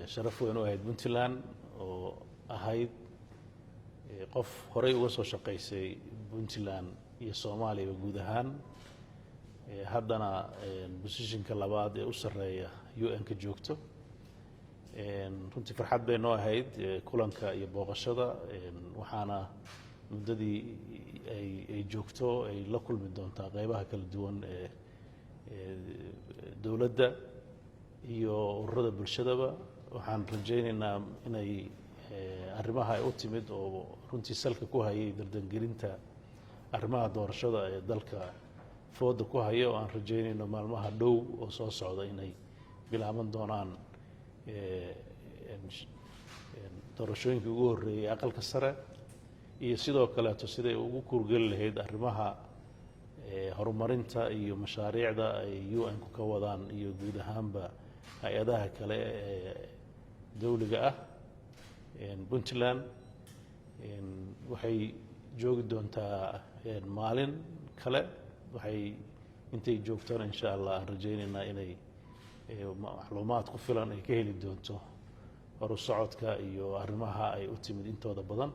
sharaf weyn u ahayd Puntland oo ahayd qof horey uga soo shaqaysay Puntland iyo Soomaaliya guud ahaan haddana positionka labaad ee u sareeya UN-ka joogto runtii farxad bay noo ahayd kulanka iyo booqashada waxaana muddadii ay joogto ay la kulmi doontaa qaybaha kala duwan ee dawladda iyo ururada bulshadaba waxaan rajaynaynaa inay arrimaha ay u timid oo runtii salka ku hayay dardangelinta arrimaha doorashada ee dalka fooda ku haya oo aan rajaynayno maalmaha dhow oo soo socda inay bilaaban doonaan doorashooyinkii ugu horreeyay aqalka sare iyo sidoo kaleeto siday ugu kuurgeli lahayd arrimaha horumarinta iyo mashaariicda ay UN-ku ka wadaan iyo guud ahaanba hay-adaha kale ee dawliga ah Puntland waxay joogi doontaa maalin kale waxay intay joogtaan insha Allah aan rajaynaynaa inay macluumaad ku filan ay ka heli doonto horu socodka iyo arrimaha ay u timid intooda badan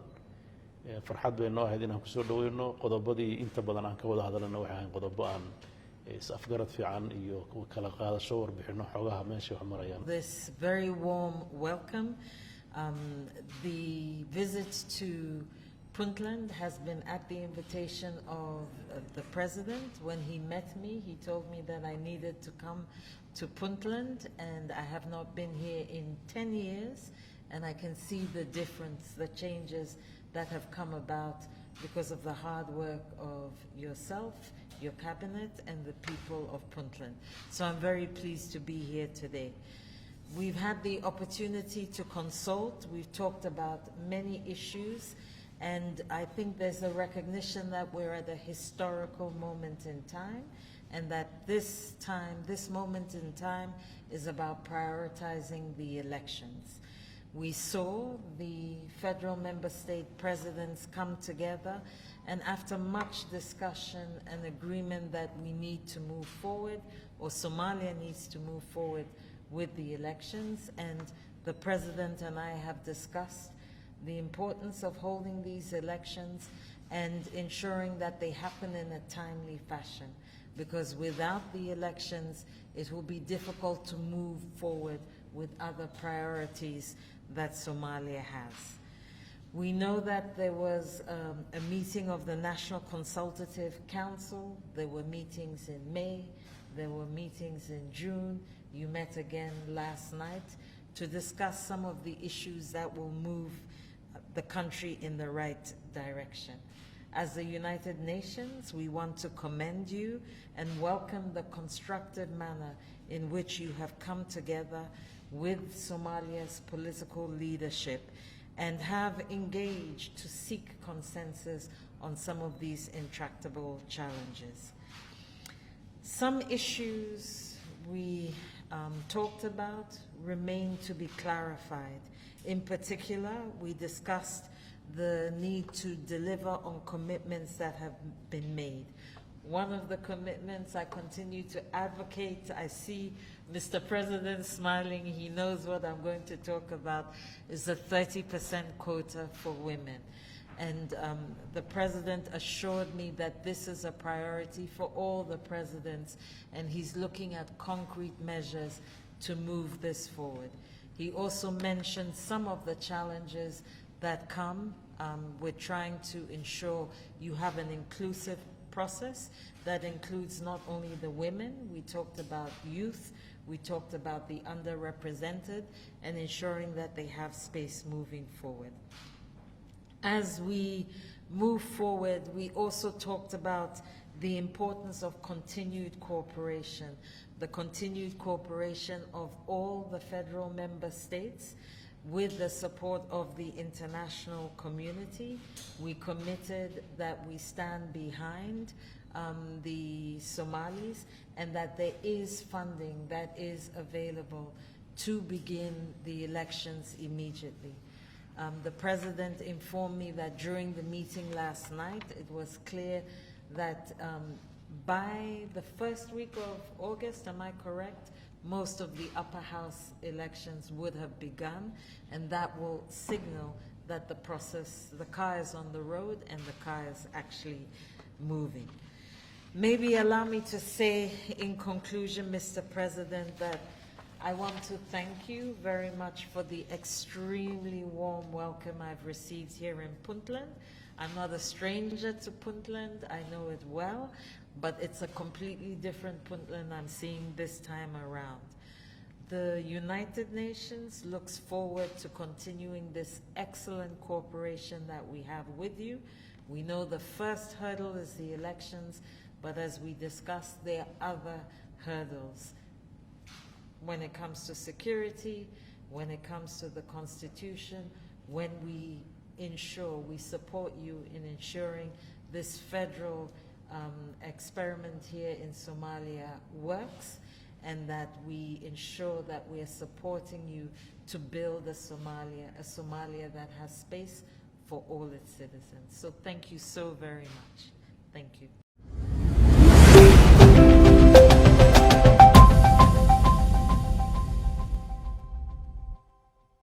farxad bay noo ahayd inaan ku soo dhaweyno qodobadii inta badan aan ka wada hadalna waxay ahayn qodobo aan is-afgarad fiican iyo kala qaadasho warbixino xogaha meesha wax marayaan. This very warm welcome. The visit to Puntland has been at the invitation of the President. When he met me, he told me that I needed to come to Puntland, and I have not been here in 10 years, and I can see the difference, the changes that have come about because of the hard work of yourself, your cabinet, and the people of Puntland. So I'm very pleased to be here today. We've had the opportunity to consult. We've talked about many issues, and I think there's a recognition that we're at a historical moment in time, and that this moment in time is about prioritizing the elections. We saw the federal member state presidents come together, and after much discussion and agreement that we need to move forward, or Somalia needs to move forward with the elections, and the President and I have discussed the importance of holding these elections and ensuring that they happen in a timely fashion, because without the elections, it will be difficult to move forward with other priorities that Somalia has. We know that there was a meeting of the National Consultative Council. There were meetings in May, there were meetings in June. You met again last night to discuss some of the issues that will move the country in the right direction. As the United Nations, we want to commend you and welcome the constructive manner in which you have come together with Somalia's political leadership and have engaged to seek consensus on some of these intractable challenges. Some issues we talked about remain to be clarified. In particular, we discussed the need to deliver on commitments that have been made. One of the commitments I continue to advocate, I see Mr. President smiling, he knows what I'm going to talk about, is the 30% quota for women. And the President assured me that this is a priority for all the presidents, and he's looking at concrete measures to move this forward. He also mentioned some of the challenges that come with trying to ensure you have an inclusive process that includes not only the women, we talked about youth, we talked about the underrepresented, and ensuring that they have space moving forward. As we move forward, we also talked about the importance of continued cooperation, the continued cooperation of all the federal member states with the support of the international community. We committed that we stand behind the Somalis and that there is funding that is available to begin the elections immediately. The President informed me that during the meeting last night, it was clear that by the first week of August, am I correct, most of the upper house elections would have begun, and that will signal that the process, the car is on the road and the car is actually moving. Maybe allow me to say in conclusion, Mr. President, that I want to thank you very much for the extremely warm welcome I've received here in Puntland. I'm not a stranger to Puntland, I know it well, but it's a completely different Puntland I'm seeing this time around. The United Nations looks forward to continuing this excellent cooperation that we have with you. We know the first hurdle is the elections, but as we discussed, there are other hurdles when it comes to security, when it comes to the Constitution, when we ensure, we support you in ensuring this federal experiment here in Somalia works, and that we ensure that we are supporting you to build a Somalia that has space for all its citizens. So thank you so very much.